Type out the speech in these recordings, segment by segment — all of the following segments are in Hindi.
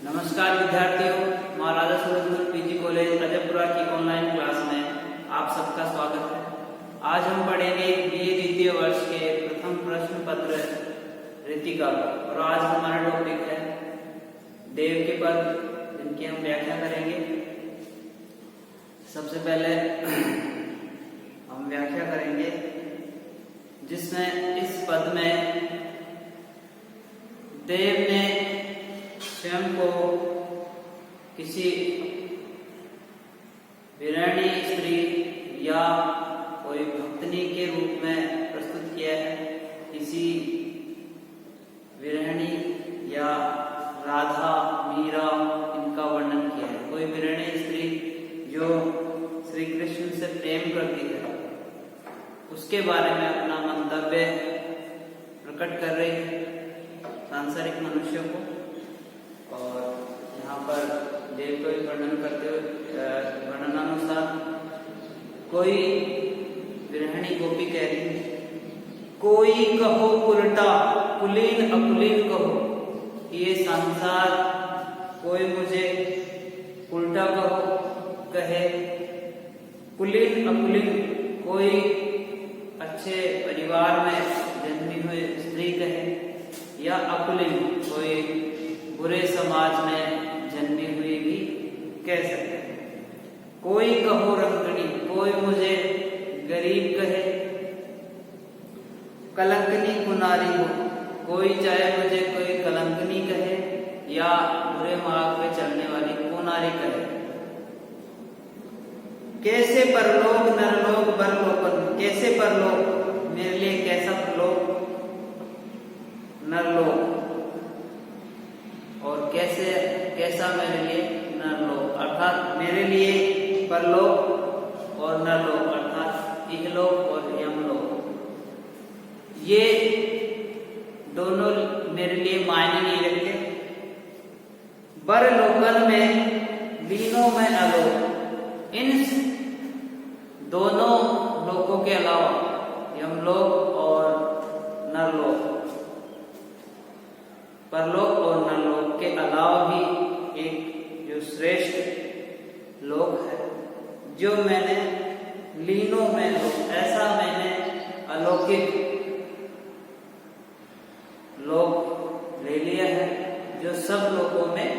नमस्कार विद्यार्थियों, महाराजा सूरजमल पीजी कॉलेज अजयपुरा की ऑनलाइन क्लास में आप सबका स्वागत है। आज हम पढ़ेंगे बीए द्वितीय वर्ष के प्रथम प्रश्न पत्र रीतिका और आज हमारा टॉपिक है देव के पद, जिनकी हम व्याख्या करेंगे। सबसे पहले हम व्याख्या करेंगे जिसमें इस पद में देव ने स्वयं को किसी विरहणी स्त्री या कोई भक्तनी के रूप में प्रस्तुत किया है। किसी विरहणी या राधा, मीरा, इनका वर्णन किया है। कोई विरहणी स्त्री जो श्री कृष्ण से प्रेम करती है, उसके बारे में अपना मंतव्य प्रकट कर रही है सांसारिक मनुष्यों को। और यहाँ पर देव को वर्णन करते हुए वर्णनानुसार कोई विरहणी गोपी कह रही है, कोई कहो उल्टा कुलीन अकुलीन कहो, ये संसार कोई मुझे उल्टा कहे, कुलीन अकुलीन कोई अच्छे परिवार में जन्मी हुई स्त्री कहे, या अकुलीन कोई बुरे समाज में जन्मी हुई भी कह सकते हैं। कोई कहो रंगनी, कोई मुझे गरीब कहे, कलंकनी कुनारी हो, कोई चाहे मुझे कोई कलंकनी कहे या बुरे मार्ग पे चलने वाली कुनारी कहे। कैसे परलोक नरलोक बरलोकन, कैसे परलोक मेरे लिए कैसा परलोक नरलोक, और कैसा मेरे लिए नरलोक, अर्थात मेरे लिए परलोक और नरलोक अर्थात इहलोक और यमलोक, ये दोनों मेरे लिए मायने नहीं रखते। बरलोकन में लीनों में अलोक, इन दोनों लोकों के अलावा यमलोक और नरलोक, परलोक और नरलोक के अलावा भी एक जो श्रेष्ठ लोक है, जो मैंने लीनों में ऐसा मैंने अलौकिक लोक ले लिया है जो सब लोकों में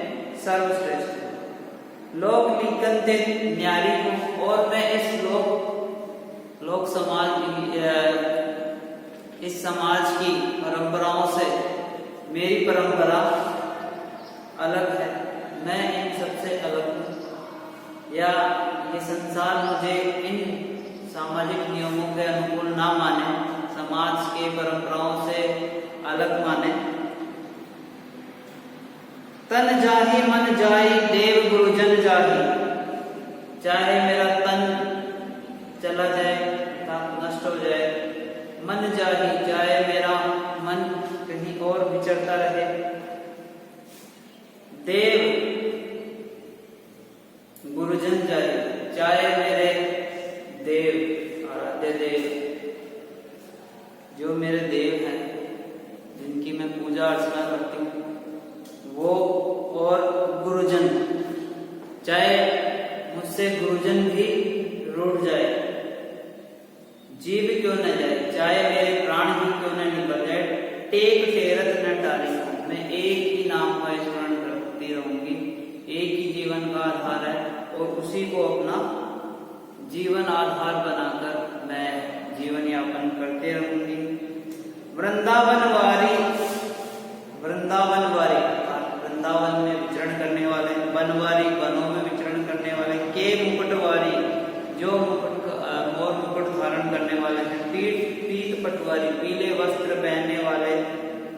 सर्वश्रेष्ठ है। लोक निकंते न्यारी को, और मैं इस लोक समाज इस समाज की परंपराओं से मेरी परंपरा अलग है, मैं इन सबसे अलग हूँ, या ये संसार मुझे इन सामाजिक नियमों के अनुकूल ना माने, समाज के परंपराओं से अलग माने। तन जाहि मन जाई देव गुरुजन जाहि, चाहे मेरा तन चला जाए, नष्ट हो जाए, मन जाहि चाहे मेरा मन कहीं और विचरता रहे, देव गुरुजन जाए, चाहे मेरे देव आराध्य देव जो मेरे देव हैं, जिनकी मैं पूजा अर्चना करती हूँ, वो और गुरुजन, चाहे मुझसे गुरुजन भी रूठ जाए, जीव क्यों न जाए, चाहे मेरे प्राण ही क्यों न निकल जाए, टेक फेरत न टाली, मैं एक ही नाम का स्मरण करती रहूंगी। एक ही जीवन का आधार है और उसी को अपना जीवन आधार बनाकर मैं जीवन यापन करते रहूंगी। वृंदावन वारी, वृंदावन वारी वृंदावन में विचरण करने वाले, बनवारी वनों में विचरण करने वाले, के मुकुटवारी जो मोर मुकुट धारण करने वाले हैं, पीत पटवारी पीले वस्त्र पहनने वाले,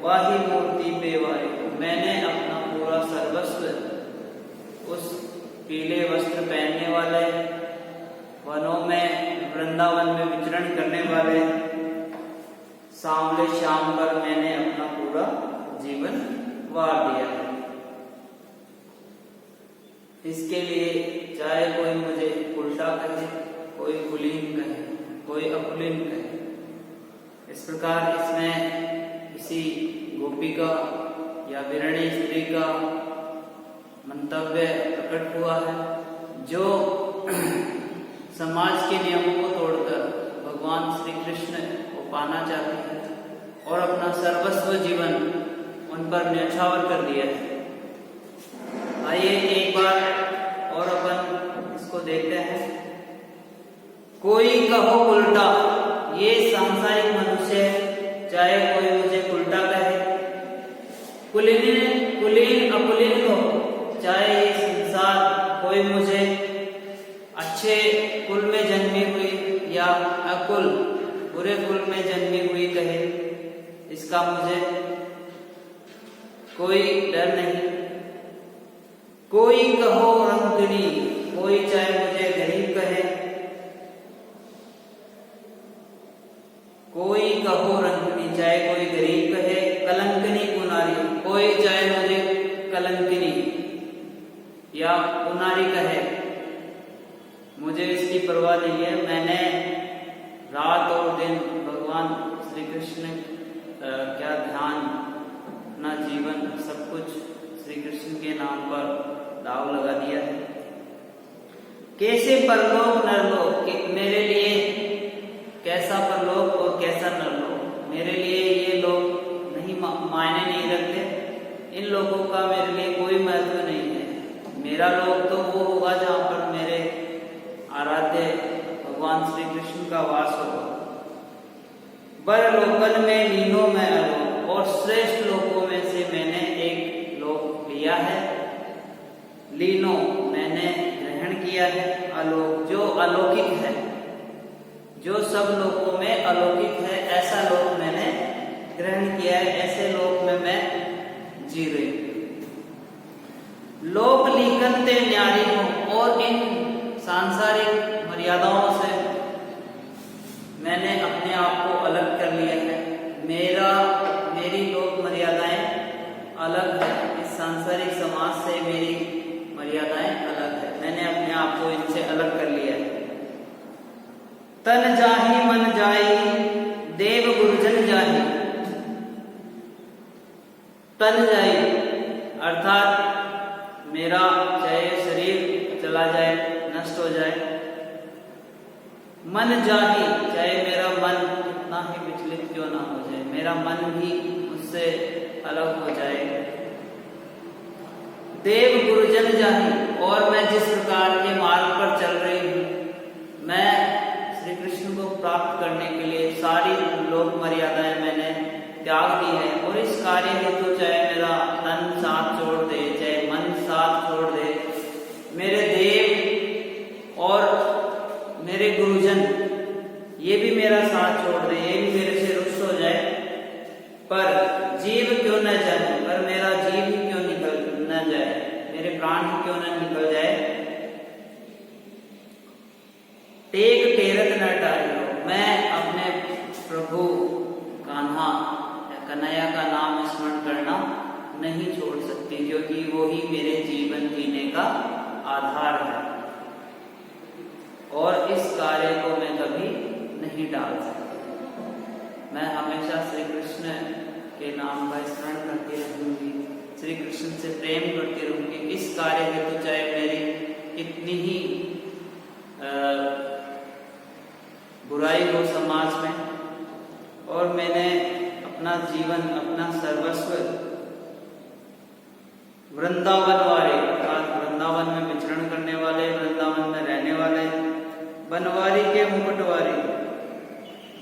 वाही मूर्ति पेवारी, मैंने अपना पूरा सर्वस्व उस पीले वस्त्र पहनने वाले, वनों में वृंदावन में विचरण करने वाले, सांवले श्याम पर मैंने अपना पूरा जीवन वार दिया है। इसके लिए चाहे कोई मुझे उल्टा कहे, कोई कुलीन कहे, कोई अकुलीन कहे, इस प्रकार इसमें किसी गोपी का या विरणी स्त्री का मंतव्य प्रकट हुआ है। जो समाज के नियमों को तोड़कर भगवान श्री कृष्ण को पाना चाहते हैं और अपना सर्वस्व जीवन उन पर न्यौछावर कर दिया है। आइए एक बार और अपन इसको देखते हैं। कोई कहो उल्टा, ये सांसारिक मनुष्य है, चाहे कोई मुझे उल्टा कहे, कुलीन अकुलीन हो, चाहे ये संसार कोई मुझे अच्छे कुल में जन्मी हुई या अकुल बुरे कुल में जन्मी हुई कहे, इसका मुझे कोई डर नहीं। कोई कहो रंगनी, कोई चाहे मुझे गरीब कहे, कोई कहो रंगनी, चाहे कोई गरीब कहे, कलंकनी कुनारी, कोई चाहे मुझे कलंकनी या कुनारी कहे, मुझे इसकी परवाह नहीं है। मैंने रात और दिन भगवान श्री कृष्ण क्या ध्यान, अपना जीवन सब कुछ श्री कृष्ण के नाम पर दाव लगा दिया है। कैसे परलोक नरलोक, मेरे लिए कैसा परलोक और कैसा नरलोक, मेरे लिए ये लोग नहीं मायने नहीं रखते। इन लोगों का मेरे लिए कोई महत्व नहीं है। मेरा लोक तो वो होगा जहाँ पर मेरे आराध्य भगवान श्री कृष्ण का वास होगा। बर लोकन में लीनो में अलोक, और श्रेष्ठ लोकों में से मैंने एक लोक लिया है। लीनो मैंने ग्रहण किया है, अलोक जो अलौकिक है, जो सब लोकों में अलौकिक है, ऐसा लोक मैंने ग्रहण किया है। ऐसे लोक में मैं जी रही हूँ। लोक लीकन ते न्यारी हूँ, और इन सांसारिक मर्यादाओं से मैंने अपने आप को अलग कर लिया है। मेरी लोक मर्यादाएं अलग है, इस सांसारिक समाज से मेरी मर्यादाएं अलग है। मैंने अपने आप को इनसे अलग कर लिया है। तन जाहि मन जाई, देव गुरुजन जाहि। तन जाई अर्थात मेरा चाहे शरीर चला जाए, नष्ट हो जाए। मन जाहि, चाहे मेरा मन कितना ही विचलित क्यों ना हो जाए, मेरा मन भी उससे अलग हो जाए। देव गुरुजन जाहि, और मैं जिस प्रकार के मार्ग पर चल रही हूँ, मैं श्री कृष्ण को प्राप्त करने के लिए सारी लोक मर्यादाएं मैंने त्याग दी है। और इस कार्य हेतु चाहे मेरा तन साथ छोड़ दे, चाहे मन साथ छोड़ दे, मेरे देव और मेरे गुरुजन ये भी मेरा साथ छोड़ दे, ये भी मेरे से रुष्ट हो जाए, पर जीव क्यों न जाए, पर मेरा जीव ही क्यों निकल न जाए, मेरे प्राण ही क्यों न निकल जाए। टेक टेरत न टारियो, मैं अपने प्रभु कान्हा या कन्हैया का नाम स्मरण करना नहीं छोड़ सकती, क्योंकि वो ही मेरे जीवन जीने का आधार है। और इस कार्य को मैं कभी नहीं डाल सकती। मैं हमेशा श्री कृष्ण के नाम का स्मरण करती रहूंगी, श्री कृष्ण से प्रेम करती रहूंगी। इस कार्य हेतु चाहे मेरी कितनी ही बुराई हो समाज में, और मैंने अपना जीवन, अपना सर्वस्व वृंदावन वाले अर्थात वृंदावन में विचरण करने वाले, वृंदावन में रहने वाले, बनवारी के मुकुटवारी,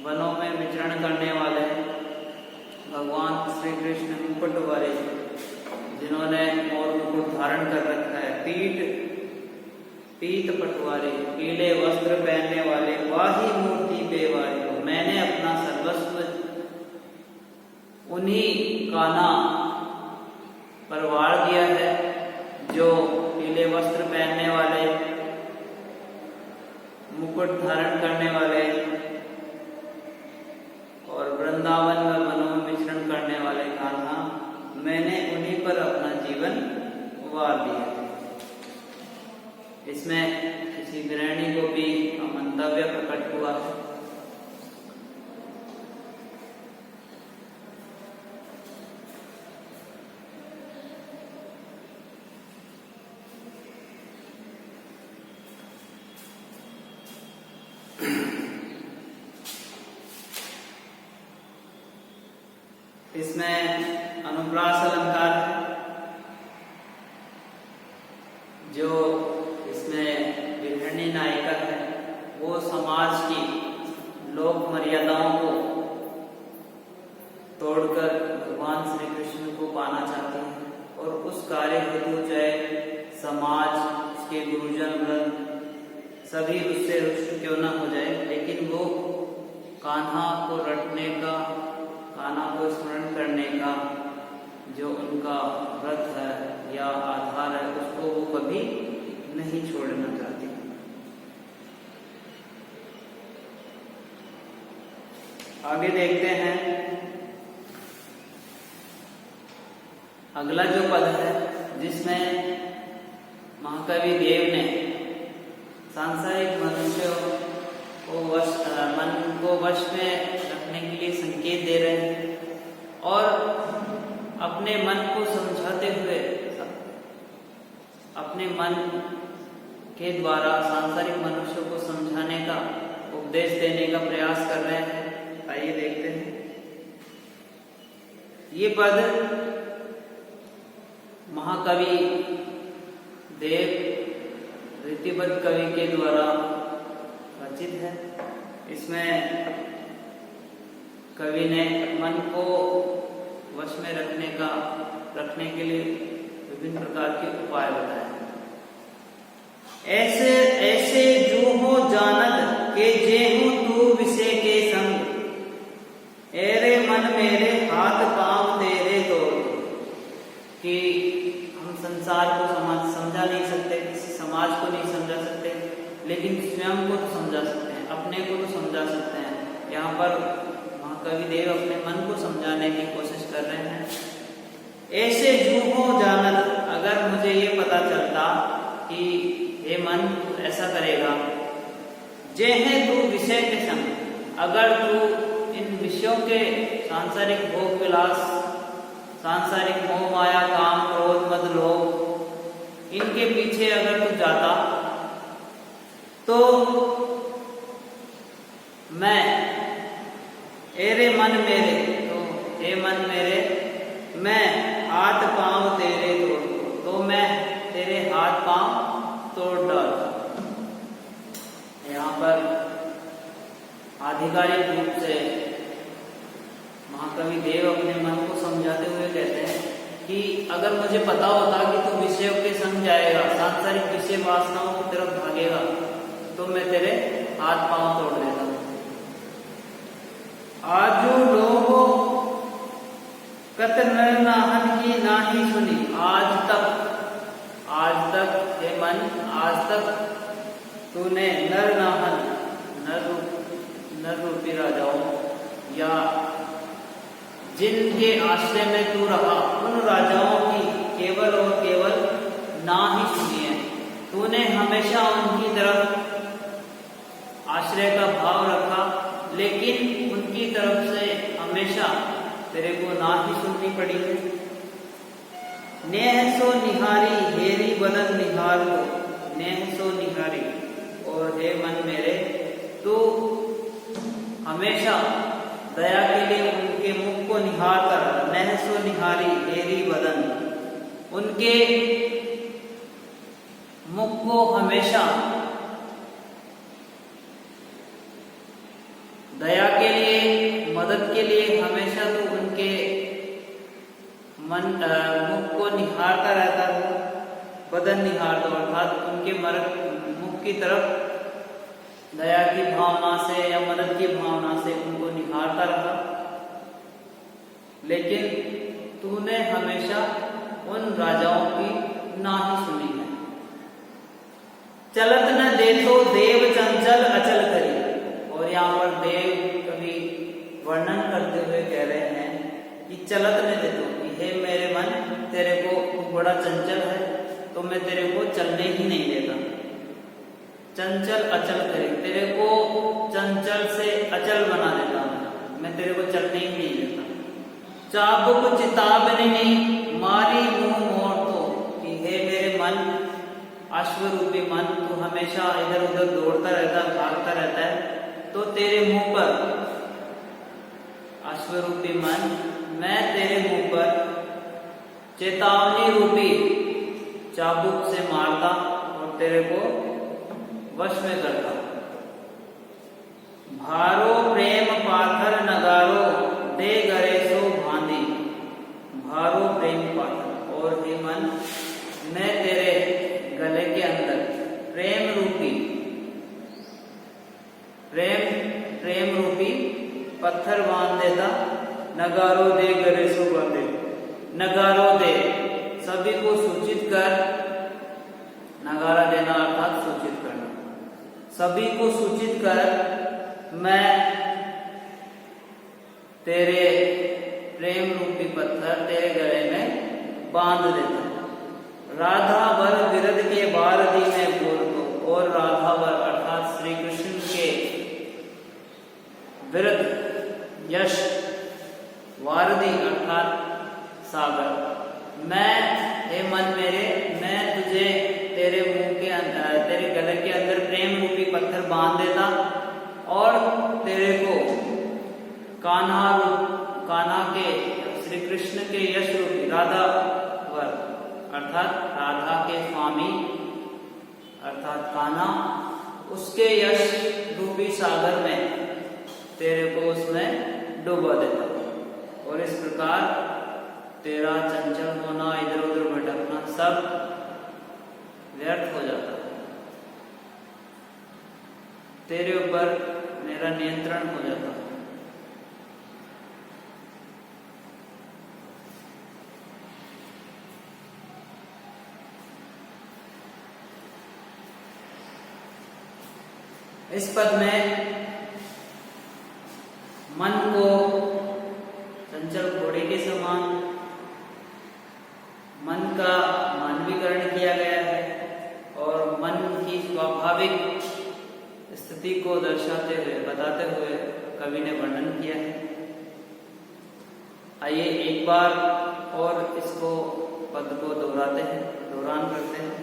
वनों में विचरण करने वाले भगवान श्री कृष्ण मुकुटवारी, जिन्होंने मोर मुकुट धारण कर रखा है, पीत पटवारी, पीले वस्त्र पहनने वाले, वाही मूर्ति बेवारी को मैंने अपना सर्वस्व उन्हीं कान्हा पर वार दिया है, जो पीले वस्त्र पहनने वाले, मुकुट धारण करने वाले और वृंदावन में वनों में विचरण करने वाले कान्हा, मैंने उन्हीं पर अपना जीवन वार दिया। इसमें किसी गृहिणी को भी मंतव्य प्रकट हुआ है। इसमें अनुप्रास अलंकार है, जो इसमें गृहिणी नायिका है वो समाज की लोक मर्यादाओं को तोड़कर भगवान श्री कृष्ण को पाना चाहती है और उस कार्य हेतु चाहे समाज, उसके गुरुजन वृंद सभी उससे रुष्ट क्यों न हो जाए, लेकिन वो कान्हा को रटने का, कान्हा को स्मरण करने का जो उनका व्रत है या आधार है उसको वो कभी नहीं छोड़ना चाहती। आगे देखते हैं, अगला जो पद है जिसमें महाकवि देव ने सांसारिक मनुष्यों को मन को वश में रखने के लिए संकेत दे रहे हैं और अपने मन को समझाते हुए अपने मन के द्वारा सांसारिक मनुष्यों को समझाने का, उपदेश देने का प्रयास कर रहे हैं। आइए देखते हैं। ये पद महाकवि देव रीतिबद्ध कवि के द्वारा रचित है। इसमें कवि ने मन को वश में रखने के लिए विभिन्न प्रकार के उपाय बताए। ऐसे ऐसे जो हो जानत के जेहू तू विषय के संग, एरे मन मेरे हाथ पांव तेरे दो। कि हम संसार को समझा नहीं सकते, किसी समाज को नहीं समझा सकते, लेकिन स्वयं को तो समझा सकते हैं, अपने को तो समझा सकते हैं। यहाँ पर महाकवि देव अपने मन को समझाने की कोशिश कर रहे हैं। ऐसे जो हो जानत, अगर मुझे ये पता चलता कि ये मन ऐसा करेगा, जे है तू विषय के संग, अगर तू इन विषयों के सांसारिक भोग विलास, सांसारिक मोह माया काम क्रोध मद लोभ, इनके पीछे अगर तू जाता तो मैं, एरे मन मेरे, तो हे मन मेरे, मैं हाथ पांव तेरे तोड़, तो मैं तेरे हाथ पांव तोड़ डालता। यहाँ पर आधिकारिक रूप से महाकवि देव अपने मन को समझाते हुए कहते हैं कि अगर मुझे पता होता कि तू विषयों के संग जाएगा, सांसारिक विषय वासनाओं की तरफ भागेगा, तो मैं तेरे हाथ पांव तोड़ देता। आजू लोगो कत नर नाहन की नाही सुनी, आज तक हे मन, आज तक तूने नर नाहन, नर रूपी राजाओं या जिनके आश्रय में तू रहा, उन राजाओं की केवल और केवल ना ही सुनी है। तूने हमेशा उनकी तरफ आश्रय का भाव रखा, लेकिन उनकी तरफ से हमेशा तेरे को ना ही सुननी पड़ी है। नेह सो निहारी हेरी बदन निहार को, नेह सो निहारी, और हे मन मेरे, तू हमेशा दया के लिए उनके मुख को निहार कर, नेह सो निहारी हेरी बदन, उनके मुख को हमेशा दया के लिए, मदद के लिए हमेशा तो उनके मुख को निहारता रहता है। बदन निहार दो, अर्थात उनके मुख की तरफ दया की भावना से या मदद की भावना से उनको निहारता रहा, लेकिन तूने हमेशा उन राजाओं की ना ही सुनी है। चलत न देखो देव चंचल अचल करी, और यहाँ पर देव कभी वर्णन करते हुए कह रहे हैं कि चलत न देखो, कि हे मेरे मन, तेरे को बड़ा चंचल है तो मैं तेरे को चलने ही नहीं देता। चंचल अचल करे, तेरे को चंचल से अचल बना देता हूं, मैं तेरे को चलने ही नहीं देता। चाबुक चिताबनी नहीं मारी मुंह मोड़, तो कि हे मेरे मन, अश्वरूपी मन, तू हमेशा इधर उधर दौड़ता रहता, भागता रहता है, तो तेरे मुंह पर अश्वरूपी मन मैं तेरे मुंह पर चेतावनी रूपी चाबुक से मारता और तेरे को वश में करता। भारो प्रेम पाथर नगारो दे गरे सो भांदी। भारो प्रेम पाथर, और हे मन, मैं तेरे गले के अंदर प्रेम रूपी पत्थर बांध देता। नगारो दे गरे सो बांधे। नगारो दे, सभी को सूचित कर। नगारा देना अर्थात सूचित करना। सभी को सूचित कर मैं तेरे प्रेम रूपी पत्थर तेरे गले में बांध देता। राधा वर विरध के बारदी में बोल दो। और राधा वर अर्थात श्री कृष्ण के विरध यश, वारदी अर्थात सागर। मैं, हे मन मेरे, मैं तुझे तेरे मुंह के अंदर, तेरे गले के अंदर प्रेम रूपी पत्थर बांध देता और तेरे को कान्हा के, श्री कृष्ण के यश रूपी राधा वर अर्थात राधा के स्वामी अर्थात कान्हा, उसके यश रूपी सागर में तेरे को उसमें डुबा देता। और इस प्रकार तेरा चंचल होना, इधर उधर भटकना सब व्यर्थ हो जाता। तेरे ऊपर मेरा नियंत्रण हो जाता। इस पद में मन को चंचल घोड़े के समान मन का मानवीकरण किया गया है और मन की स्वाभाविक स्थिति को दर्शाते हुए, बताते हुए कवि ने वर्णन किया है। आइए एक बार और इसको पद को दोहराते हैं, दोहरान करते हैं।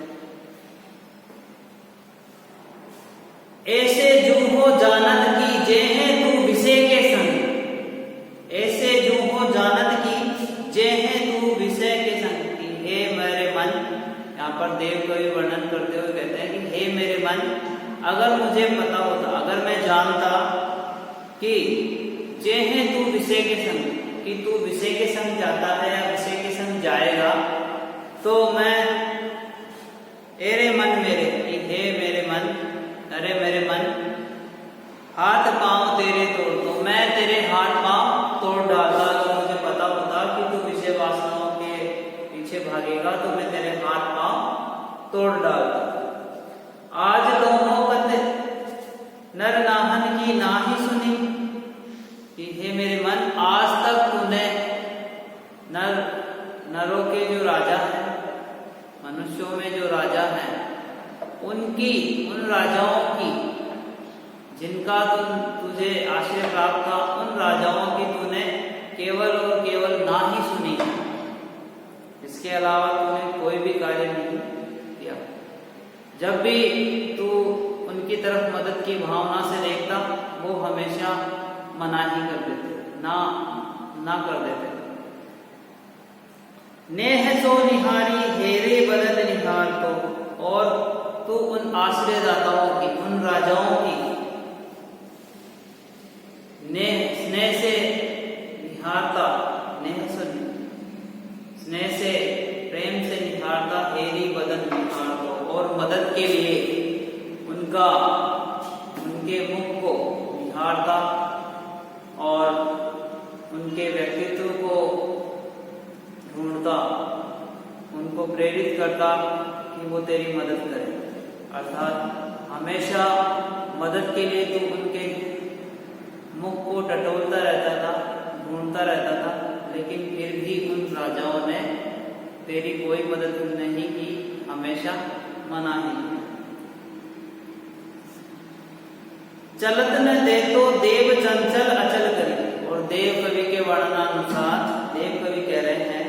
ऐसे जू हो जानत की जे है तू विषय के संग। ऐसे जू हो जानत की जे है तू विषय के संग। हे मेरे मन, यहाँ पर देव कवि वर्णन करते हुए कहते हैं कि हे मेरे मन, अगर मुझे पता होता, अगर मैं जानता कि जे है तू विषय के संग, कि तू विषय के संग जाता है या विषय के संग जाएगा, तो मैं अरे मन मेरे, हे मेरे मन, अरे मेरे मन, हाथ पांव तेरे तोड़ दो। मैं तेरे हाथ पांव तोड़ डालता। अगर मुझे पता होता कि तू विषय वासनाओं के पीछे भागेगा तो मैं तेरे हाथ पांव तोड़ डालता। आज दोनों पते नर नाहन की नाही सुनी। कि हे मेरे मन, आज तक तूने नरों के जो राजा हैं, मनुष्यों में जो राजा हैं, उन राजाओं की, जिनका तुझे आश्रय प्राप्त था, उन राजाओं की तूने केवल और केवल ना ही सुनी। इसके अलावा तूने कोई भी कार्य नहीं किया। जब भी तू उनकी तरफ मदद की भावना से देखता, वो हमेशा मनाही कर देते, ना कर देते। नेह सो निहारी हेरे बदन निहार तो। और तू उन आश्रयदाताओं की, उन राजाओं की स्नेह से निहारता, स्नेह से प्रेम से निहारता, हेरी बदन निहारता। और मदद के लिए उनके मुख को निहारता और उनके व्यक्तित्व को ढूंढता, उनको प्रेरित करता कि वो तेरी मदद करें। अर्थात हमेशा मदद के लिए तू उनके मुख को टटोलता रहता था, ढूंढता रहता था, लेकिन फिर भी उन राजाओं ने तेरी कोई मदद नहीं की, हमेशा मनाही। चलत न दे तो देव चंचल अचल करी। और देव कवि के वर्णनानुसार देव कवि कह रहे हैं,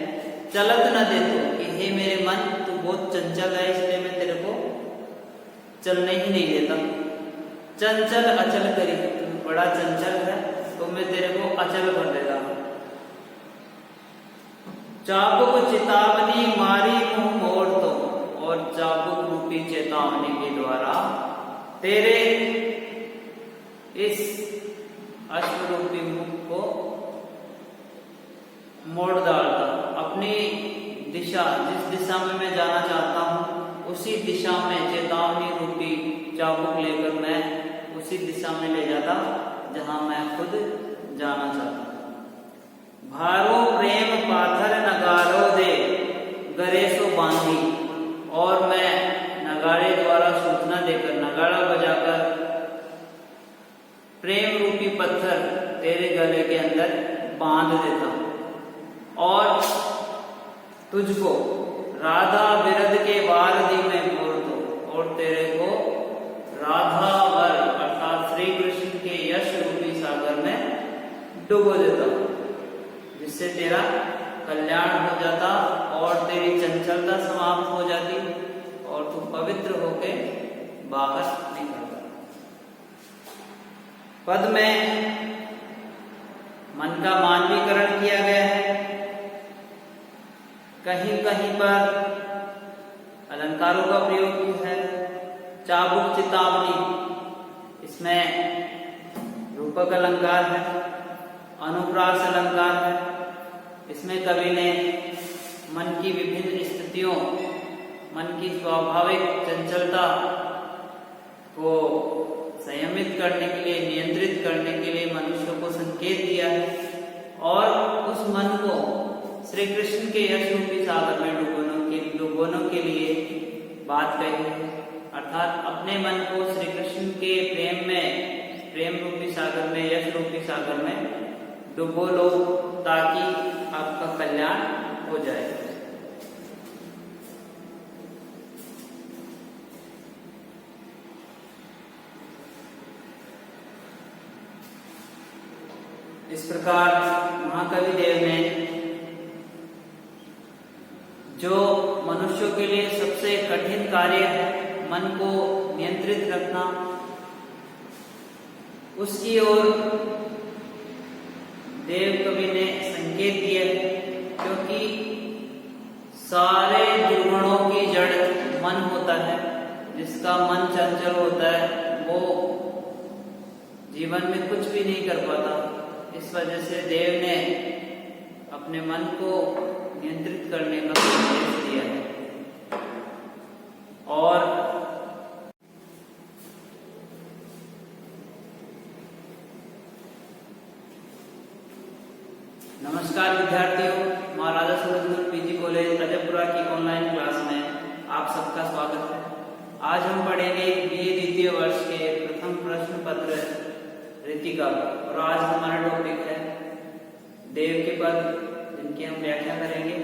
चलत न दे तो, कि हे मेरे मन, तू बहुत चंचल है, इसलिए मैं तेरे को चलने ही नहीं देता। चंचल अचल करी, बड़ा चंचल है तो मैं तेरे को अचल कर देता हूं। चाबुक चेतावनी मारी मुंह मोड़ तो, और चाबुक रूपी चेतावनी के द्वारा तेरे इस अश्वरूपी मुख को मोड़ डालता। अपनी दिशा, जिस दिशा में मैं जाना चाहता हूँ उसी दिशा में चेतावनी रूपी चाबुक लेकर मैं उसी दिशा में ले जाता जहां मैं खुद जाना चाहता हूँ। भारो प्रेम पाथर नगारो दे गरे सो बांधी, और मैं नगाड़े द्वारा सूचना देकर, नगाड़ा बजाकर प्रेम रूपी पत्थर तेरे गले के अंदर बांध देता हूं, और तुझको राधा बिरद के वार दी में मोड़ दो, और तेरे को राधा वर अर्थात श्री कृष्ण के यश रूपी सागर में डुबो देता हूं, जिससे तेरा कल्याण हो जाता और तेरी चंचलता समाप्त हो जाती और तू पवित्र होके बाहर निकलता। पद में मन का मानवीकरण किया गया है। कहीं कहीं पर अलंकारों का प्रयोग किया है। चाबुक चेतावनी, इसमें रूपक अलंकार है, अनुप्रास अलंकार है। इसमें कवि ने मन की विभिन्न स्थितियों, मन की स्वाभाविक चंचलता को संयमित करने के लिए, नियंत्रित करने के लिए मनुष्य को संकेत दिया है, और उस मन को श्री कृष्ण के यश रूपी सागर में डुबोने के लिए बात कही है। अर्थात अपने मन को श्री कृष्ण के प्रेम रूपी सागर में, यश रूपी सागर में डुबो लो, ताकि आपका कल्याण हो जाए। इस प्रकार महाकवि देव ने जो मनुष्यों के लिए सबसे कठिन कार्य है, मन को नियंत्रित रखना, उसकी ओर देव कवि ने संकेत दिया है, क्योंकि सारे दुर्गुणों की जड़ मन होता है। जिसका मन चंचल होता है वो जीवन में कुछ भी नहीं कर पाता। इस वजह से देव ने अपने मन को नियंत्रित करने का संदेश दिया है। और नमस्कार विद्यार्थियों, महाराजा सूरजमल पीजी कॉलेज अजयपुरा की ऑनलाइन क्लास में आप सबका स्वागत है। आज हम पढ़ेंगे बीए द्वितीय वर्ष के प्रथम प्रश्न पत्र रीतिका, और आज हमारा टॉपिक है देव के पद, जिनकी हम व्याख्या करेंगे।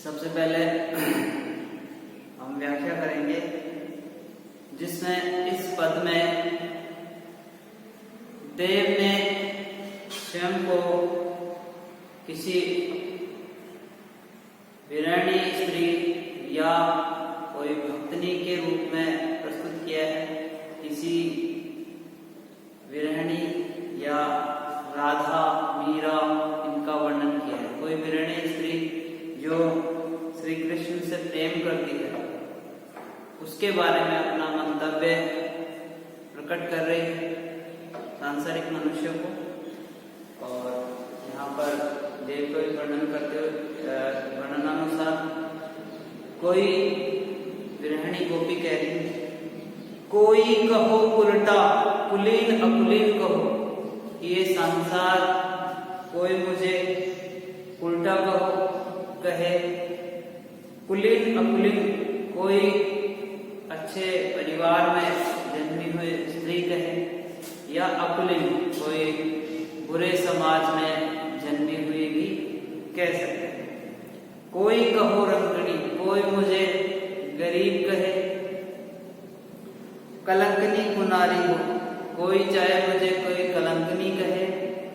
सबसे पहले हम व्याख्या करेंगे, जिसमें इस पद में देव ने स्वयं को किसी विरहणी स्त्री या कोई भक्तनी के रूप में प्रस्तुत किया है। किसी विरहणी या राधा, मीरा, इनका वर्णन किया है। कोई विरहणी स्त्री जो श्री कृष्ण से प्रेम करती है, उसके बारे में अपना मंतव्य प्रकट कर रही है सांसारिक मनुष्य को। और यहाँ पर देव को वर्णन करते हुए वर्णनानुसार कोई विरहणी गोपी कह रही है, कोई कहो उल्टा कुलीन अकुलीन कहो, ये संसार कोई मुझे उल्टा कहे, कुलीन अकुलीन कोई अच्छे परिवार में जन्मी हुई स्त्री कहे, या अकुलीन कोई बुरे समाज में जन्मी हुई भी कह सकते हैं। कोई कहो रंगनी, कोई मुझे गरीब कहे, कलंकनी कुनारी हो, कोई चाहे मुझे कोई कलंकनी कहे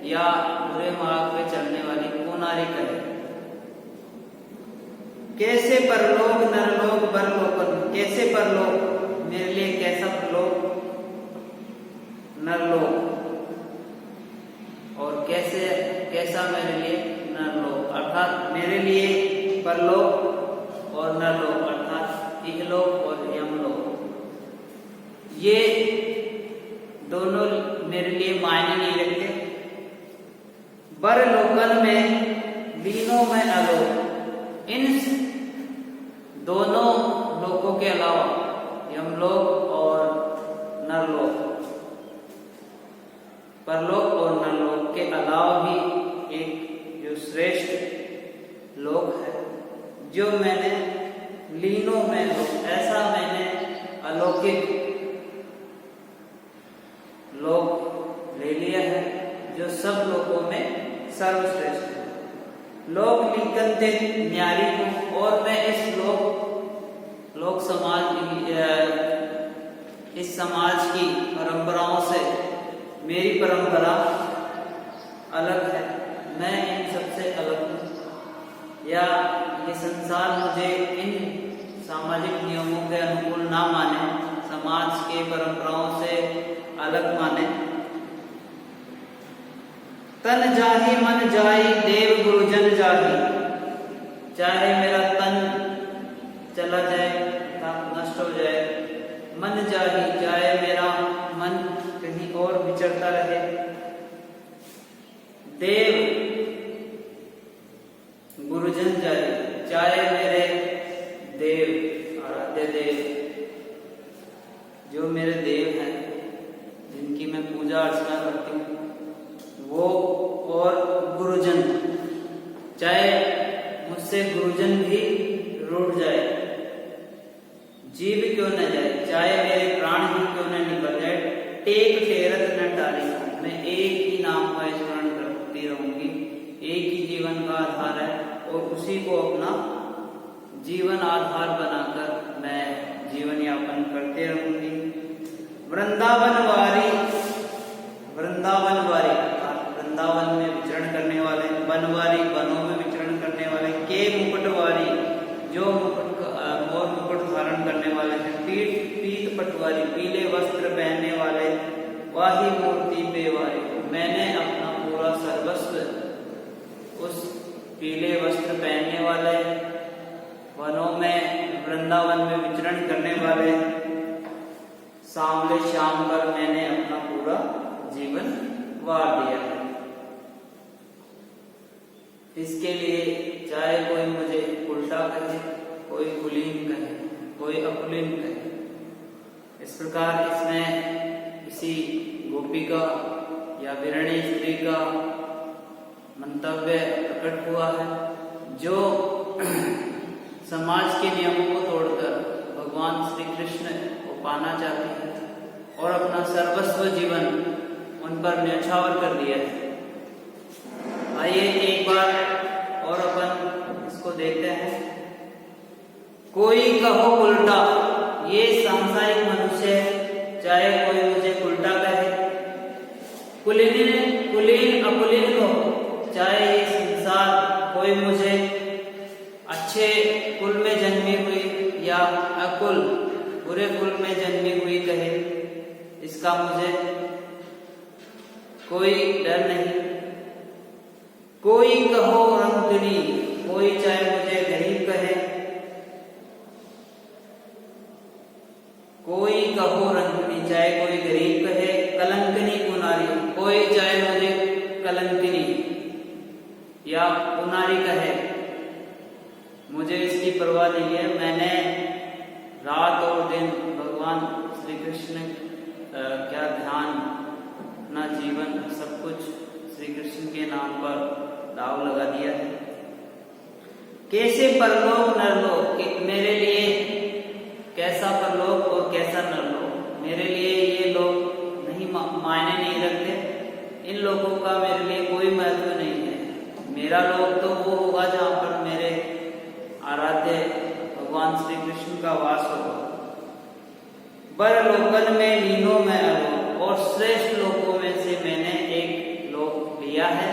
या बुरे मार्ग पे चलने वाली कुनारी कहे। कैसे परलोक नरलोक परलोकन, कैसे परलोक मेरे लिए, कैसा परलोक नरलोक, और कैसा मेरे लिए नरलोक, अर्थात बर लोकन में लीनों में अलोक। इन दोनों लोकों के अलावा यमलोक और नरलोक, परलोक और नरलोक के अलावा भी एक जो श्रेष्ठ लोक है, जो मैंने लीनों में ऐसा मैंने अलौकिक लोक ले लिया है जो सब लोगों में सर्वश्रेष्ठ है। लोक लीकनते न्यारी हूँ और मैं इस लोक समाज इस समाज की परंपराओं से मेरी परंपरा अलग है। मैं इन सबसे अलग हूँ, या ये संसार मुझे इन सामाजिक नियमों के अनुकूल ना माने, समाज के परंपराओं से अलग माने। तन जाहि मन जाई देव गुरुजन जाहि। चाहे मेरा तन चला जाए, नष्ट हो जाए, मन जाहि, चाहे मेरा मन कहीं और विचरता रहे, देव गुरुजन जाहि, चाहे मेरे देव आराध्य देव जो मेरे देव हैं, जिनकी मैं पूजा अर्चना करती हूँ, वो और गुरुजन, चाहे मुझसे गुरुजन भी रूठ जाए, जीव क्यों न जाए, चाहे मेरे प्राण ही क्यों न निकल जाए, टेक फेरत न टाली, मैं एक ही नाम का स्मरण करती रहूंगी। एक ही जीवन का आधार है और उसी को अपना जीवन आधार बनाकर मैं जीवन यापन करते रहूंगी। वृंदावन वारी, वृंदावन वारी वृंदावन में विचरण करने वाले, बनवारी वनों में विचरण करने वाले, के मुकुटवारी जो मोर मुकुट धारण करने वाले हैं, पीत पटवारी पीले वस्त्र पहनने वाले, वाही मूर्ति पे वारी, मैंने अपना पूरा सर्वस्व उस पीले वस्त्र पहनने वाले, वनों में वृंदावन में विचरण करने वाले, सांवले श्याम पर मैंने अपना पूरा जीवन वार दिया है। इसके लिए चाहे कोई मुझे उल्टा कहे, कोई कुलीन कहे, कोई अकुलीन कहे, इस प्रकार इसमें किसी गोपी का या विरणी स्त्री का मंतव्य प्रकट हुआ है, जो समाज के नियमों को तोड़कर भगवान श्री कृष्ण को पाना चाहती है और अपना सर्वस्व जीवन उन पर न्यौछावर कर दिया है। आइए एक बार और अपन इसको देखते हैं। कोई कहो उल्टा, ये सांसारिक मनुष्य है, चाहे कोई मुझे उल्टा कहे, कुलीन अकुलीन हो, चाहे ये संसार कोई मुझे अच्छे कुल में जन्मी हुई या अकुल बुरे कुल में जन्मी हुई कहे, इसका मुझे कोई डर नहीं। कोई कहो रंगनी, कोई चाहे मुझे गरीब कहे, कोई कहो रंगनी, चाहे कोई गरीब कहे, कलंकनी कुनारी, कोई चाहे मुझे कलंकनी या कुनारी कहे, मुझे इसकी परवाह नहीं है। मैंने रात और दिन भगवान श्री कृष्ण क्या ध्यान, अपना जीवन सब कुछ श्री कृष्ण के नाम पर दाव लगा दिया है। कैसे परलोक नरलोक, मेरे लिए कैसा परलोक और कैसा नरलोक, मेरे लिए ये लोग नहीं मायने नहीं रखते, इन लोगों का मेरे लिए कोई महत्व नहीं है। मेरा लोक तो वो होगा जहाँ पर मेरे आराध्य भगवान श्री कृष्ण का वास होगा। बर लोकन में लीनों में अलोक, और श्रेष्ठ लोकों में से मैंने एक लोक लिया है,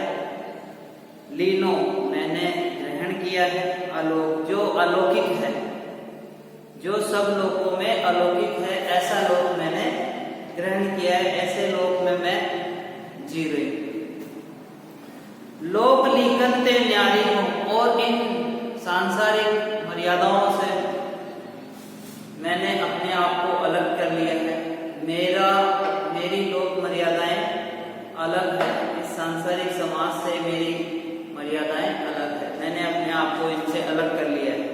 लीनो मैंने ग्रहण किया है, आलोक जो अलौकिक है, जो सब लोकों में अलौकिक है, ऐसा लोक मैंने ग्रहण किया है, ऐसे लोक में मैं जी रही हूँ। लोक लीकनते न्यारी हूँ, और इन सांसारिक मर्यादाओं से मैंने अपने आप को अलग कर लिया है। मेरी लोक मर्यादाएं अलग है, इस सांसारिक समाज से मेरी मर्यादाएं अलग है, मैंने अपने आप को इनसे अलग कर लिया है।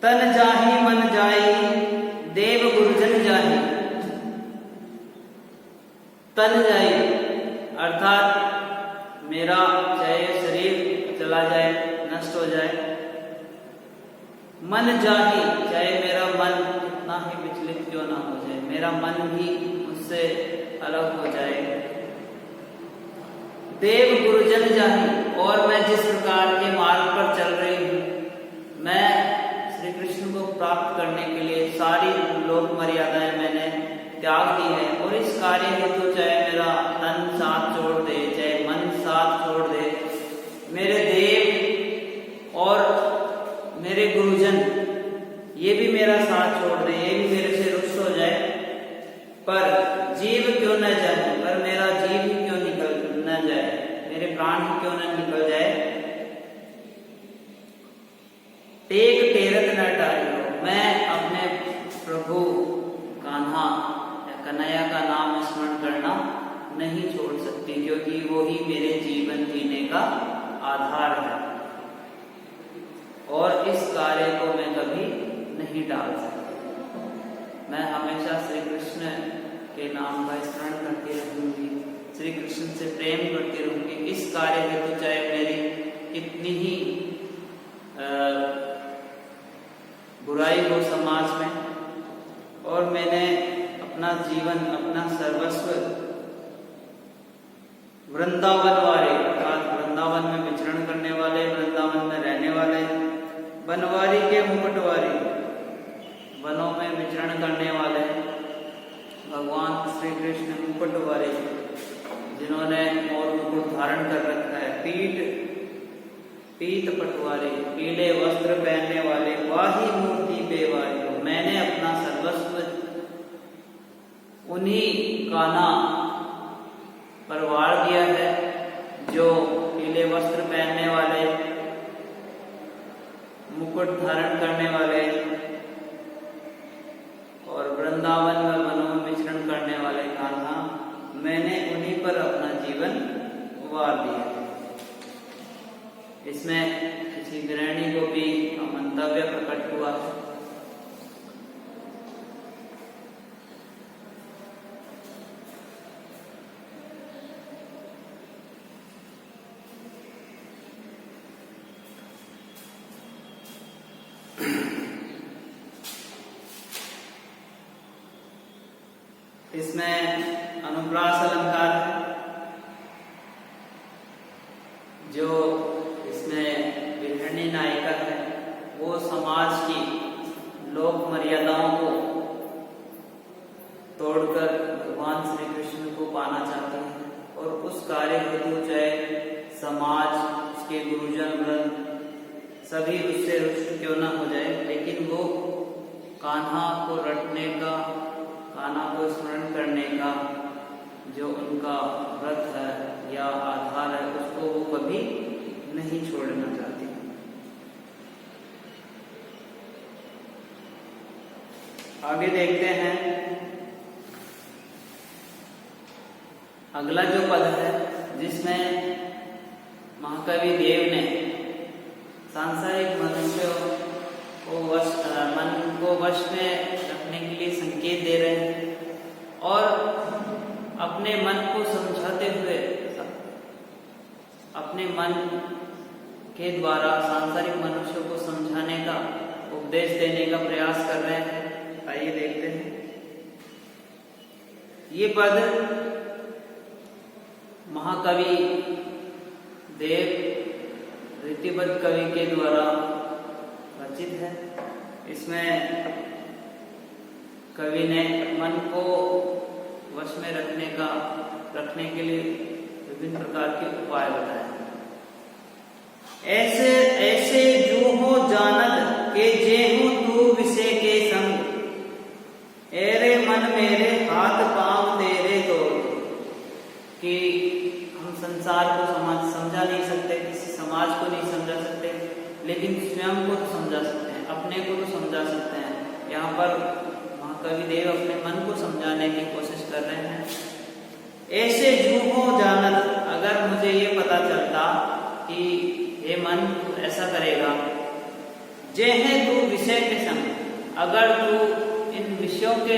तन जाहि मन जाई देव गुरुजन जाहि। तन जाई अर्थात मेरा चाहे शरीर चला जाए, नष्ट हो जाए। मन जाहि चाहे मेरा मन कितना ही विचलित क्यों ना हो जाए, मेरा मन भी मुझसे अलग हो जाए। देव गुरुजन जाहि और मैं जिस प्रकार के मार्ग पर चल रही हूँ, मैं श्री कृष्ण को प्राप्त करने के लिए सारी लोक मर्यादाएं मैंने त्याग दी है। और इस कार्य हेतु चाहे मेरा तन साथ छोड़ दे, चाहे मन साथ छोड़ दे, मेरे देव और मेरे गुरुजन ये भी मेरा साथ छोड़ दे, ये भी मेरे से रुष्ट हो जाए, पर जीव क्यों न जाए, पर मेरा जीव ही क्यों निकल न जाए, मेरे प्राण ही क्यों न निकल जाए। टेक टेरत न टारियो, मैं अपने प्रभु कान्हा या कन्हैया का नाम स्मरण करना नहीं छोड़ सकती, क्योंकि वो ही मेरे जीवन जीने का आधार है और इस कार्य को मैं कभी नहीं टाल सकती। मैं हमेशा श्री कृष्ण के नाम का स्मरण करती रहूंगी, श्री कृष्ण से प्रेम करती रहूंगी। इस कार्य हेतु चाहे मेरी कितनी ही बुराई हो समाज में, और मैंने अपना जीवन, अपना सर्वस्व वृंदावन वाले अर्थात वृंदावन में विचरण करने वाले, वृंदावन में रहने वाले, बनवारी के मुकुटवारी, वनों में विचरण करने वाले भगवान श्री कृष्ण मुकुटवारी, जिन्होंने मोर मुकुट धारण कर रखा है, पीत पटवारी, पीले वस्त्र पहनने वाले, वाही मूर्ति बेवारी को मैंने अपना सर्वस्व उन्हीं कान्हा पर वार दिया है, जो पीले वस्त्र पहनने वाले, मुकुट धारण करने वाले और वृंदावन में वनों में विचरण करने वाले कान्हा, मैंने उन्हीं पर अपना जीवन वार दिया। इसमें किसी गृहिणी को भी मंतव्य प्रकट हुआ है। इसमें अनुप्रास अलंकार है, जो इसमें गृहिणी नायिका है, वो समाज की लोक मर्यादाओं को तोड़कर भगवान श्री कृष्ण को पाना चाहती है, और उस कार्य हेतु चाहे समाज, उसके गुरुजन वृंद सभी उससे रुष्ट क्यों न हो जाए, लेकिन वो कान्हा को रटने का, कान्हा को स्मरण करने का जो उनका व्रत है या आधार है, उसको वो कभी नहीं छोड़ना चाहती। आगे देखते हैं, अगला जो पद है जिसमें महाकवि देव ने सांसारिक मनुष्यों को मन को वश में रखने के लिए संकेत दे रहे हैं, और अपने मन को समझाते हुए, अपने मन के द्वारा सांसारिक मनुष्यों को समझाने का, उपदेश देने का प्रयास कर रहे हैं। आइए देखते हैं। ये पद महाकवि देव रीतिबद्ध कवि के द्वारा रचित है। इसमें कवि ने मन को वश में रखने के लिए विभिन्न प्रकार के उपाय बताए। ऐसे ऐसे जो हो जानत के जे हो तू विषय के संग, एरे मन मेरे हाथ पांव तेरे तो, कि हम संसार को समझा नहीं सकते, किसी समाज को नहीं समझा सकते, लेकिन स्वयं को तो समझा सकते हैं, अपने को तो समझा सकते हैं। यहाँ पर महाकवि देव अपने मन को समझाने की कोशिश कर रहे हैं। ऐसे जूहो जानत, अगर मुझे ये पता चलता कि हे मन ऐसा करेगा, जे है तू विषय के संग, अगर तू इन विषयों के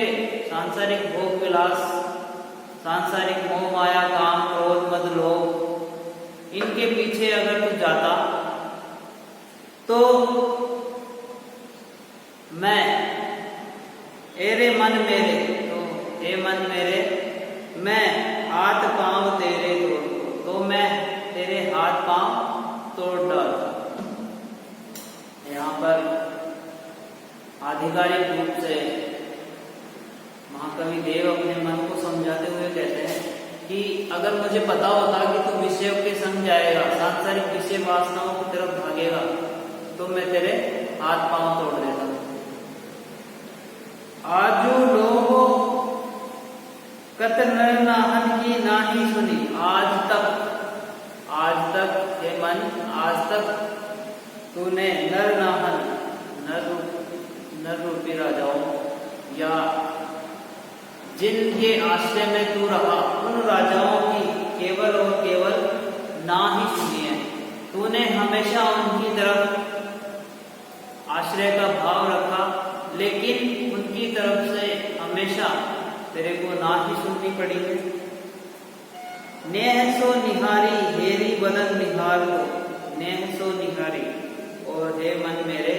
सांसारिक भोग विलास, सांसारिक मोह माया काम क्रोध मद लोभ, इनके पीछे अगर तू जाता तो मैं एरे मन मेरे, तो हे मन मेरे, मैं हाथ पांव तेरे तोड़, तो मैं तेरे हाथ पांव तोड़ डालता। यहाँ पर आधिकारिक रूप से महाकवि देव अपने मन को समझाते हुए कहते हैं कि अगर मुझे पता होता कि तू विषयों के संग जाएगा, सांसारिक विषय वासनाओं की तरफ भागेगा, तो मैं तेरे हाथ पांव तोड़ देता। आजू लोगों कत नर नाहन की नाही सुनी, आज तक हे मन, आज तक तूने नर नाहन, नर रूपी राजाओं या जिनके आश्रय में तू रहा, उन राजाओं की केवल और केवल ना ही सुनी है। तूने हमेशा उनकी तरफ आश्रय का भाव रखा, लेकिन उनकी तरफ से हमेशा तेरे को ना ही सुननी पड़ी है। नेह सो निहारी हेरी बदन निहार को, नेह सो निहारी, और हे मन मेरे,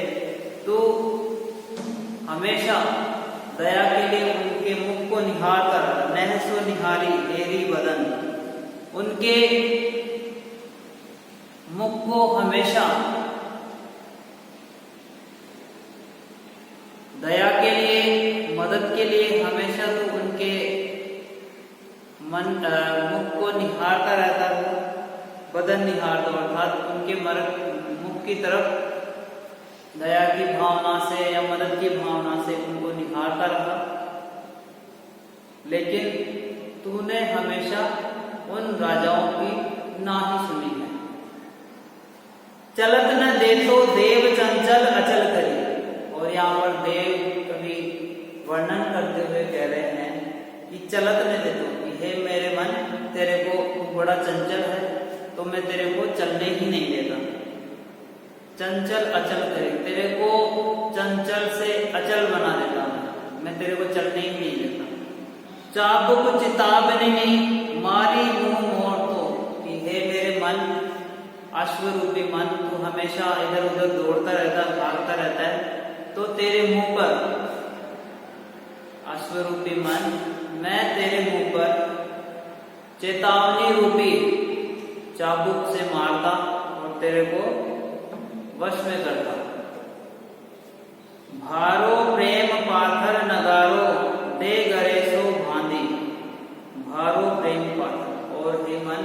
तू हमेशा दया के लिए उनके मुख को निहारता रहा। नेह सो निहारी हेरी बदन, उनके मुख को हमेशा दया के लिए, मदद के लिए हमेशा तो उनके मुख को निहारता रहता है। बदन निहारता, अर्थात उनके मुख की तरफ दया की भावना से या मदद की भावना से उनको निहारता रहा, लेकिन तूने हमेशा उन राजाओं की ना ही सुनी है। चलत न देखो देव चंचल अचल करी, और यहाँ पर देव कभी वर्णन करते हुए कह रहे हैं कि चलत न देखो, कि हे मेरे मन, तेरे को बड़ा चंचल है, तो मैं तेरे को चलने ही नहीं देता। चंचल अचल करे, तेरे को चंचल से अचल बना देता हूं, मैं तेरे को चलने ही नहीं देता। चाबुक चिताबनी नहीं मारी मुंह मोड़, तो कि हे मेरे मन, अश्वरूपी मन, तू हमेशा इधर उधर दौड़ता रहता, भागता रहता है, तो तेरे मुंह पर, अश्वरूपी मन, मैं तेरे मुंह पर चेतावनी रूपी चाबुक से मारता और तेरे को वश में करता। भारो प्रेम पाथर नगारो दे गरे सो भांदी, भारो प्रेम पाथर, और हे मन,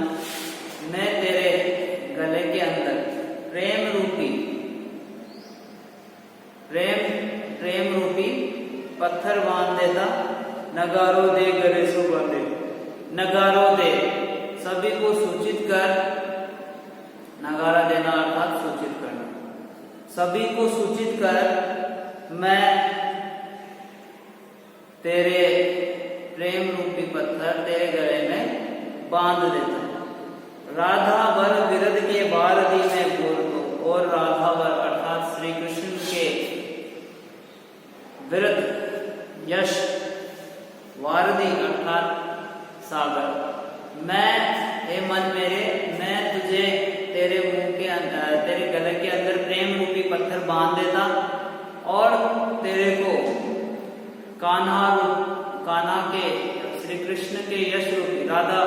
मैं तेरे गले के अंदर प्रेम रूपी पत्थर बांध देता। नगारो दे गरे सो बांधे, नगारो दे, सभी को सूचित कर, नगारा देना अर्थात सूचित करना, सभी को सूचित कर, मैं तेरे प्रेम रूपी पत्थर तेरे गले में बांध देता। राधा वर विरध के बारदी में बोल दो, और राधा वर अर्थात श्री कृष्ण के विरध यश, वारदी अर्थात सागर, मैं हे मन मेरे, मैं तुझे तेरे मुंह के अंदर, तेरे गले के अंदर प्रेम रूपी पत्थर बांध देता, और तेरे को कान्हा के, श्री कृष्ण के यश रूपी राधा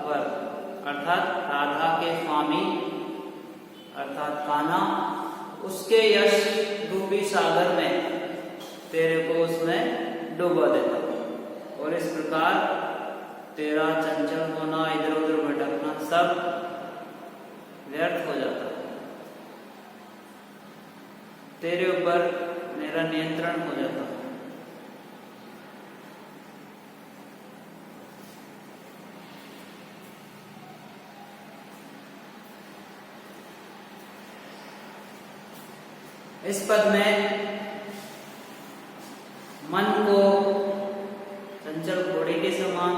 वर अर्थात राधा के स्वामी अर्थात कान्हा, उसके यश रूपी सागर में तेरे को उसमें डुबा देता, और इस प्रकार तेरा चंचल होना, इधर उधर भटकना सब व्यर्थ हो जाता है, तेरे ऊपर मेरा नियंत्रण हो जाता है। इस पद में मन को चंचल घोड़े के समान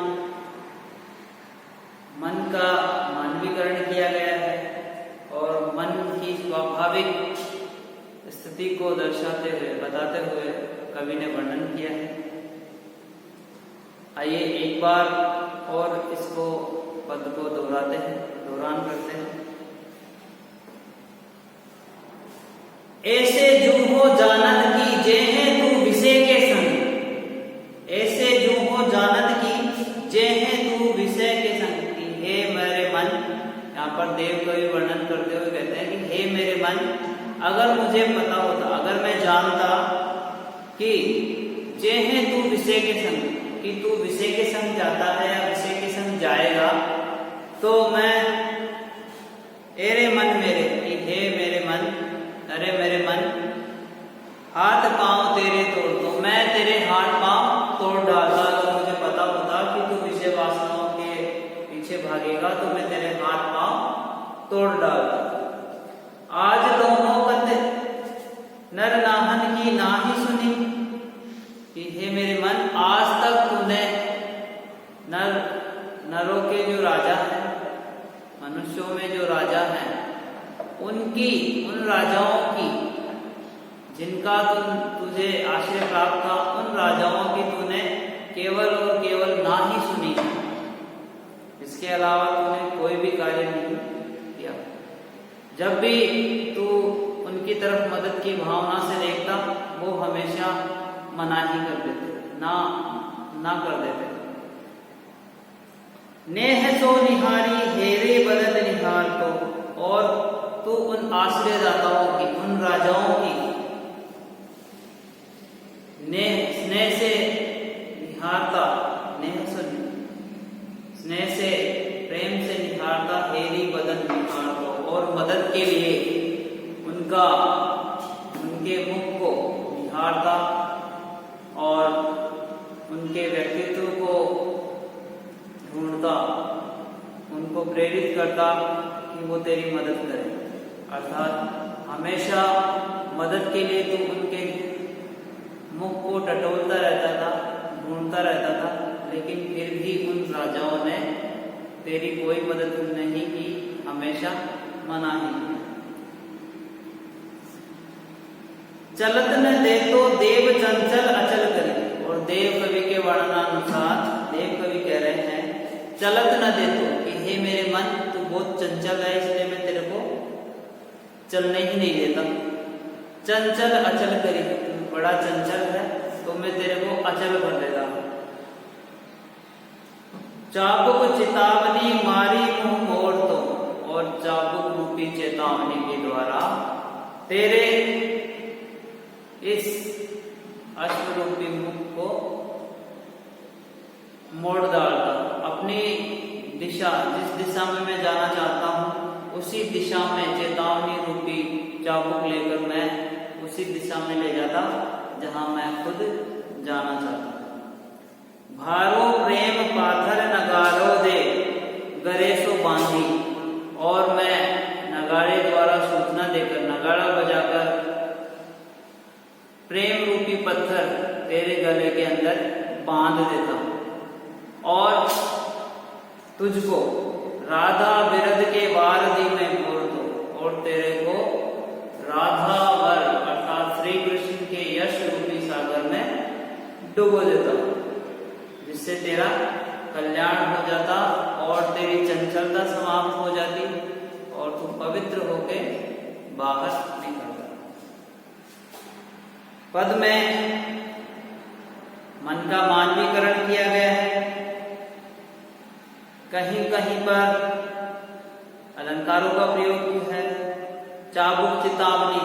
स्वाभाविक स्थिति को दर्शाते हुए बताते हुए कवि ने वर्णन किया है। आइए एक बार और इसको पद को दोहराते हैं, दोहरान करते हैं। ऐसे जू हो जानत की जे है तू विषय के संग, ऐसे जू हो जानत की जे है तू विषय के संग। हे मेरे मन, यहाँ पर देव कवि वर्णन करते हुए कहते हैं कि हे मेरे मन, अगर मुझे पता होता, अगर मैं जानता कि जे है तू विषय के संग, कि तू विषय के संग जाता है या विषय के संग जाएगा, तो मैं अरे मन मेरे, कि हे मेरे मन, अरे मेरे मन, हाथ पांव तेरे तोड़ दो, मैं तेरे हाथ पांव तोड़ डालता। अगर मुझे पता होता कि तू विषय वासनाओं के पीछे भागेगा तो मैं तेरे हाथ पांव तोड़ डालता। आज दोनों कते नर नाहन की नाही सुनी, कि हे मेरे मन, आज तक तूने नरों के जो राजा हैं, मनुष्यों में जो राजा हैं, उन राजाओं की, जिनका तुझे आश्रय प्राप्त था, उन राजाओं की तूने केवल और केवल ना ही सुनी, इसके अलावा तूने कोई भी कार्य नहीं किया। जब भी तू उनकी तरफ मदद की भावना से देखता, वो हमेशा मनाही कर देते, ना कर देते। नेह सो निहारी हेरे बदन निहार को, और तू उन आश्रयदाताओं की, उन राजाओं की स्नेह से निहारता, स्नेह से प्रेम से निहारता, हेरी बदन निहार को, और मदद के लिए उनके मुख को निहारता और उनके व्यक्तित्व को ढूंढता, उनको प्रेरित करता कि वो तेरी मदद करें। अर्थात हमेशा मदद के लिए तू उनके मुख को टटोलता रहता था, ढूंढता रहता था, लेकिन फिर भी उन राजाओं ने तेरी कोई मदद नहीं की, हमेशा मना ही किया। चलत न दे तो देव चंचल अचल करे, और देव कवि के वर्णनानुसार देव कवि कह रहे हैं, चलत न दे तो, कि हे मेरे मन, तू बहुत चंचल है, इसलिए मैं तेरे को चलने ही नहीं देता। चंचल अचल करी, बड़ा चंचल है तो मैं तेरे को अचल कर देता हूं। चाबुक चितावनी मारी मुंह मोड़ तो, और चाबुक रूपी चेतावनी के द्वारा तेरे इस अश्वरूपी मुख को मोड़ डालता। अपनी दिशा, जिस दिशा में मैं जाना चाहता हूं, उसी दिशा में चेतावनी रूपी चाबुक लेकर मैं उसी दिशा में ले जाता जहां मैं खुद जाना चाहता हूं। भारो प्रेम पाथर नगारो दे गरे सो बांधी, और मैं नगाड़े द्वारा सूचना देकर, नगाड़ा बजाकर प्रेम रूपी पत्थर तेरे गले के अंदर बांध देता हूं, और तुझको राधा बिरद के वारदी में मोड़ दो, और तेरे को राधा वर अर्थात श्री कृष्ण के यश रूपी सागर में डुबो देता हूं, जिससे तेरा कल्याण हो जाता और तेरी चंचलता समाप्त हो जाती और तू पवित्र होके बाहर निकलता। पद में मन का मानवीकरण किया गया है, कहीं कहीं पर अलंकारों का प्रयोग किया है। चाबुक चितावनी,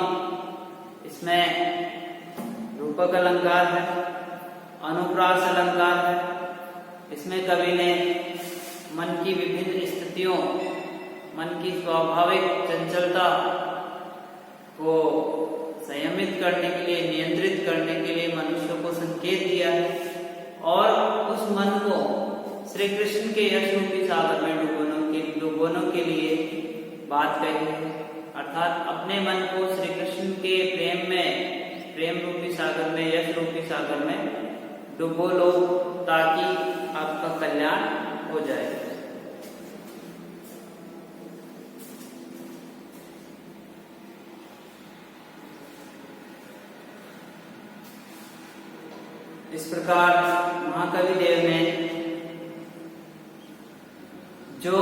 इसमें रूपक अलंकार है, अनुप्रास अलंकार है। इसमें कवि ने मन की विभिन्न स्थितियों, मन की स्वाभाविक चंचलता को संयमित करने के लिए, नियंत्रित करने के लिए मनुष्य को संकेत दिया है, और उस मन को श्री कृष्ण के यश रूपी सागर में डुबोने के लिए बात कही है। अर्थात अपने मन को श्री कृष्ण के प्रेम रूपी सागर में, यश रूपी सागर में डुबो लो, ताकि आपका कल्याण हो जाए। इस प्रकार महाकवि देव ने जो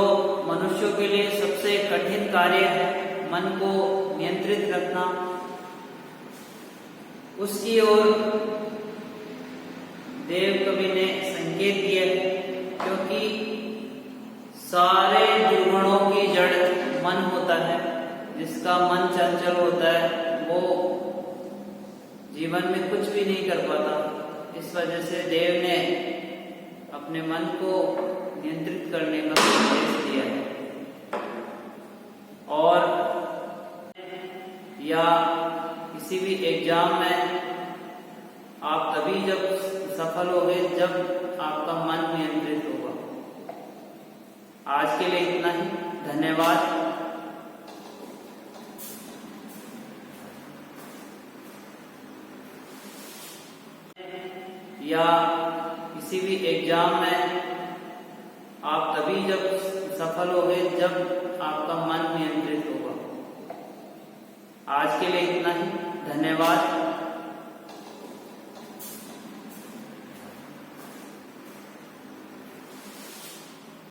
मनुष्यों के लिए सबसे कठिन कार्य है, मन को नियंत्रित रखना, उसकी ओर देव कवि ने संकेत दिया, क्योंकि सारे दुर्गुणों की जड़ मन होता है। जिसका मन चंचल होता है वो जीवन में कुछ भी नहीं कर पाता। इस वजह से देव ने अपने मन को नियंत्रित करने का संदेश दिया है। और या किसी भी एग्जाम में आप तभी जब सफल होगे जब आपका मन नियंत्रित होगा। आज के लिए इतना ही, धन्यवाद। या किसी भी एग्जाम में आप तभी जब सफल होगे जब आपका मन नियंत्रित होगा। आज के लिए इतना ही, धन्यवाद।